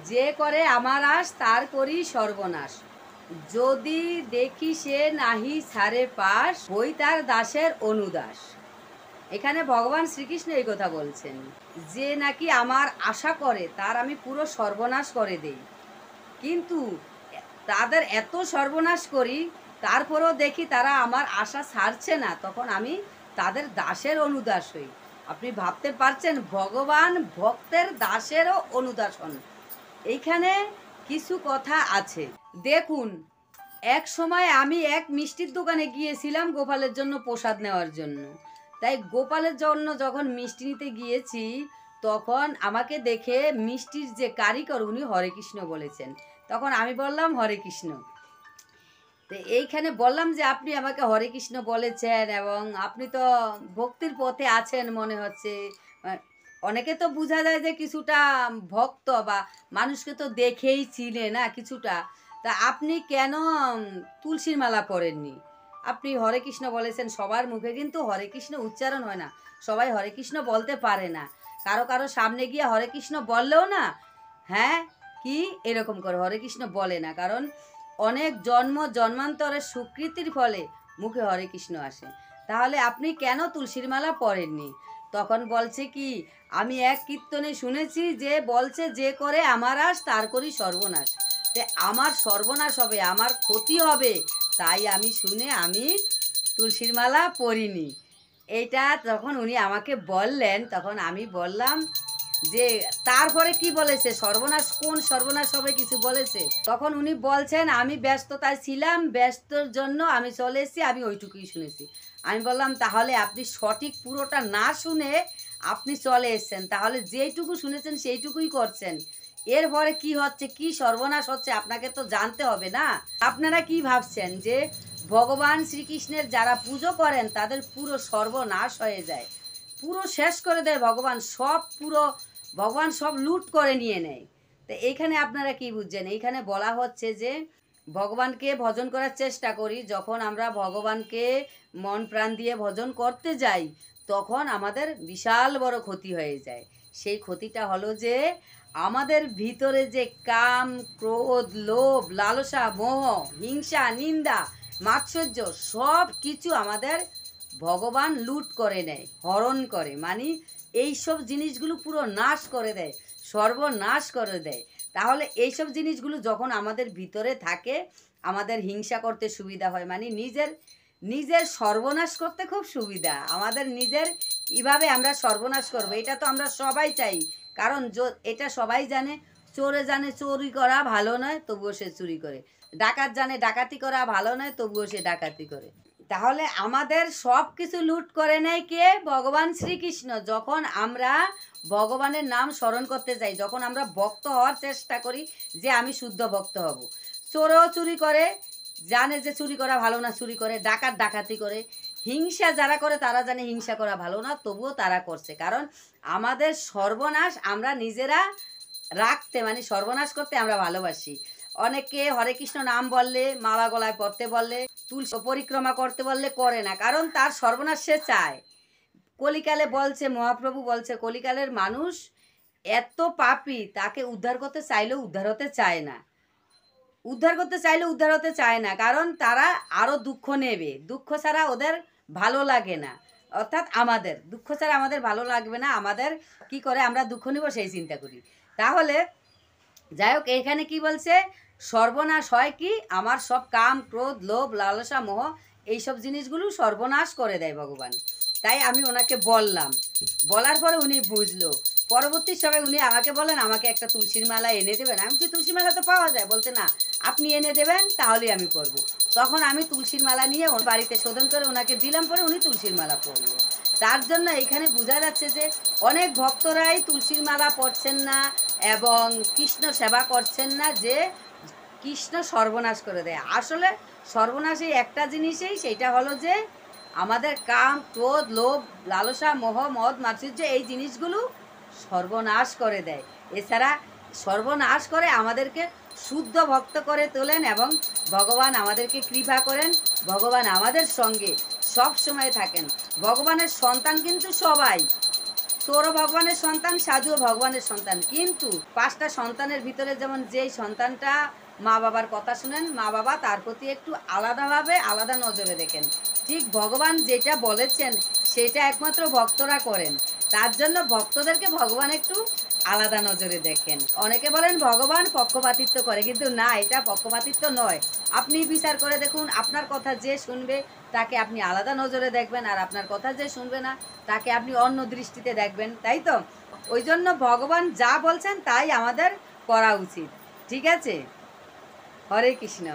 যে করে আমার আশ তার করি সর্বনাশ, যদি দেখি সে নাহি ছাড়ে পাশ, হই তার দাসের অনুদাস। এখানে ভগবান শ্রীকৃষ্ণ এই কথা বলছেন যে নাকি আমার আশা করে তার আমি পুরো সর্বনাশ করে দেই, কিন্তু তাদের এত সর্বনাশ করি তারপরেও দেখি তারা আমার আশা ছাড়ছে না, তখন আমি তাদের দাসের অনুদাস হই। আপনি ভাবতে পারছেন ভগবান ভক্তের দাসেরও অনুদাস হন। এইখানে কিছু কথা আছে দেখুন। এক সময় আমি এক মিষ্টির দোকানে গিয়েছিলাম গোপালের জন্য প্রসাদ নেওয়ার জন্য। তাই গোপালের জন্য যখন মিষ্টি নিতে গিয়েছি তখন আমাকে দেখে মিষ্টির যে কারিগর উনি হরে কৃষ্ণ বলেছেন। তখন আমি বললাম হরে কৃষ্ণ। তো এইখানে বললাম যে আপনি আমাকে হরে কৃষ্ণ বলেছেন এবং আপনি তো ভক্তির পথে আছেন মনে হচ্ছে। অনেকে তো বোঝা যায় যে কিছুটা ভক্ত বা মানুষকে তো দেখেই চিনে না কিছুটা। তা আপনি কেন তুলসীর মালা পরেননি? আপনি হরে কৃষ্ণ বলেছেন, সবার মুখে কিন্তু হরে কৃষ্ণ উচ্চারণ হয় না, সবাই হরে কৃষ্ণ বলতে পারে না। কারো কারো সামনে গিয়ে হরে কৃষ্ণ বললেও না হ্যাঁ কি এরকম করে হরে কৃষ্ণ বলে না, কারণ অনেক জন্ম জন্মান্তরের স্বীকৃতির ফলে মুখে হরে কৃষ্ণ আসে। তাহলে আপনি কেন তুলসীর মালা পরেননি? তখন বলছে কি, আমি এক কীর্তনে শুনেছি যে বলছে যে করে আমার আশ তার করি সর্বনাশ। তে আমার সর্বনাশ হবে, আমার ক্ষতি হবে, তাই আমি শুনে আমি তুলসীর মালা পরিনি। এইটা যখন উনি আমাকে বললেন তখন আমি বললাম যে তারপরে কি বলেছে, সর্বনাশ কোন সর্বনাশ হবে কিছু বলেছে? তখন উনি বলছেন আমি ব্যস্ততায় ছিলাম, ব্যস্তর জন্য আমি চলে এসেছি, আমি ওইটুকুই শুনেছি। আমি বললাম তাহলে আপনি সঠিক পুরোটা না শুনে আপনি চলে এসেছেন, তাহলে যেইটুকু শুনেছেন সেইটুকুই করছেন, এরপরে কি হচ্ছে কি সর্বনাশ হচ্ছে আপনাকে তো জানতে হবে না। আপনারা কি ভাবছেন যে ভগবান শ্রীকৃষ্ণের যারা পুজো করেন তাদের পুরো সর্বনাশ হয়ে যায়, পুরো শেষ করে দেয় ভগবান, সব পুরো ভগবান সব লুট করে নিয়ে নেয়? তো এইখানে আপনারা কি বুঝছেন? এইখানে বলা হচ্ছে যে ভগবানকে ভজন করার চেষ্টা করি, যখন আমরা ভগবানকে মন প্রাণ দিয়ে ভজন করতে যাই তখন আমাদের বিশাল বড় ক্ষতি হয়ে যায়। সেই ক্ষতিটা হলো যে আমাদের ভিতরে যে কাম ক্রোধ লোভ লালসা মোহ হিংসা নিন্দা মাৎসর্য সব কিছু আমাদের ভগবান লুট করে নেয়, হরণ করে, মানে এইসব জিনিসগুলো পুরো নাশ করে দেয়, সর্বনাশ করে দেয়। তাহলে এইসব জিনিসগুলো যখন আমাদের ভিতরে থাকে আমাদের হিংসা করতে সুবিধা হয়, মানে নিজের নিজের সর্বনাশ করতে খুব সুবিধা। আমাদের নিজের কীভাবে আমরা সর্বনাশ করবো এটা তো আমরা সবাই চাই, কারণ এটা সবাই জানে। চোরে জানে চুরি করা ভালো নয় তবুও সে চুরি করে, ডাকাত জানে ডাকাতি করা ভালো নয় তবুও সে ডাকাতি করে। তাহলে আমাদের সব কিছু লুট করে নেয় কে? ভগবান শ্রীকৃষ্ণ। যখন আমরা ভগবানের নাম স্মরণ করতে যাই, যখন আমরা ভক্ত হওয়ার চেষ্টা করি যে আমি শুদ্ধ ভক্ত হব, চোরও চুরি করে, জানে যে চুরি করা ভালো না চুরি করে, ডাকাত ডাকাতি করে, হিংসা যারা করে তারা জানে হিংসা করা ভালো না তবুও তারা করছে, কারণ আমাদের সর্বনাশ আমরা নিজেরা রাখতে মানে সর্বনাশ করতে আমরা ভালোবাসি। অনেকে হরে কৃষ্ণ নাম বললে মালা গলায় পড়তে বললে তুলসী পরিক্রমা করতে বললে করে না, কারণ তার সর্বনাশ সে চায়। কলিকালে বলছে মহাপ্রভু বলছে কলিকালের মানুষ এত পাপী তাকে উদ্ধার করতে চাইলেও উদ্ধার হতে চায় না, উদ্ধার করতে চাইলেও উদ্ধার হতে চায় না, কারণ তারা আরও দুঃখ নেবে, দুঃখ ছাড়া ওদের ভালো লাগে না। অর্থাৎ আমাদের দুঃখ ছাড়া আমাদের ভালো লাগবে না, আমাদের কি করে আমরা দুঃখ নিব সেই চিন্তা করি। তাহলে যাই হোক এখানে কি বলছে, সর্বনাশ হয় কি, আমার সব কাম ক্রোধ লোভ লালসা মোহ এইসব জিনিসগুলো সর্বনাশ করে দেয় ভগবান। তাই আমি ওনাকে বললাম, বলার পরে উনি বুঝলো। পরবর্তী সময় উনি আমাকে বলেন আমাকে একটা তুলসীর মালা এনে দেবেন। আমি বলছি তুলসীর মালা তো পাওয়া যায়, বলতে না আপনি এনে দেবেন তাহলেই আমি পরবো। তখন আমি তুলসীর মালা নিয়ে ওর বাড়িতে শোধন করে ওনাকে দিলাম, পরে উনি তুলসীর মালা পরলো। তার জন্য এখানে বোঝা যাচ্ছে যে অনেক ভক্তরাই তুলসীর মালা পরছেন না এবং কৃষ্ণ সেবা করছেন না, যে কৃষ্ণ সর্বনাশ করে দেয়। আসলে সর্বনাশ এই একটা জিনিসেই, সেইটা হলো যে আমাদের কাম ক্রোধ লোভ লালসা মোহ মদ মাৎসর্য এই জিনিসগুলো সর্বনাশ করে দেয়। এছাড়া সর্বনাশ করে আমাদেরকে শুদ্ধ ভক্ত করে তোলেন এবং ভগবান আমাদেরকে কৃপা করেন, ভগবান আমাদের সঙ্গে সব সময় থাকেন। ভগবানের সন্তান কিন্তু সবাই, চোরও ভগবানের সন্তান, সাধুও ভগবানের সন্তান, কিন্তু 5টা সন্তানের ভিতরে যেমন যেই সন্তানটা মা বাবার কথা শুনেন, মা বাবা তার প্রতি একটু আলাদাভাবে আলাদা নজরে দেখেন। ঠিক ভগবান যেটা বলেছেন সেটা একমাত্র ভক্তরা করেন, তার জন্য ভক্তদেরকে ভগবান একটু আলাদা নজরে দেখেন। অনেকে বলেন ভগবান পক্ষপাতিত্ব করে, কিন্তু না, এটা পক্ষপাতিত্ব নয়। আপনি বিচার করে দেখুন, আপনার কথা যে শুনবে তাকে আপনি আলাদা নজরে দেখবেন, আর আপনার কথা যে শুনবে না তাকে আপনি অন্য দৃষ্টিতে দেখবেন, তাই তো? ওই জন্য ভগবান যা বলছেন তাই আমাদের করা উচিত। ঠিক আছে? হরে কৃষ্ণ।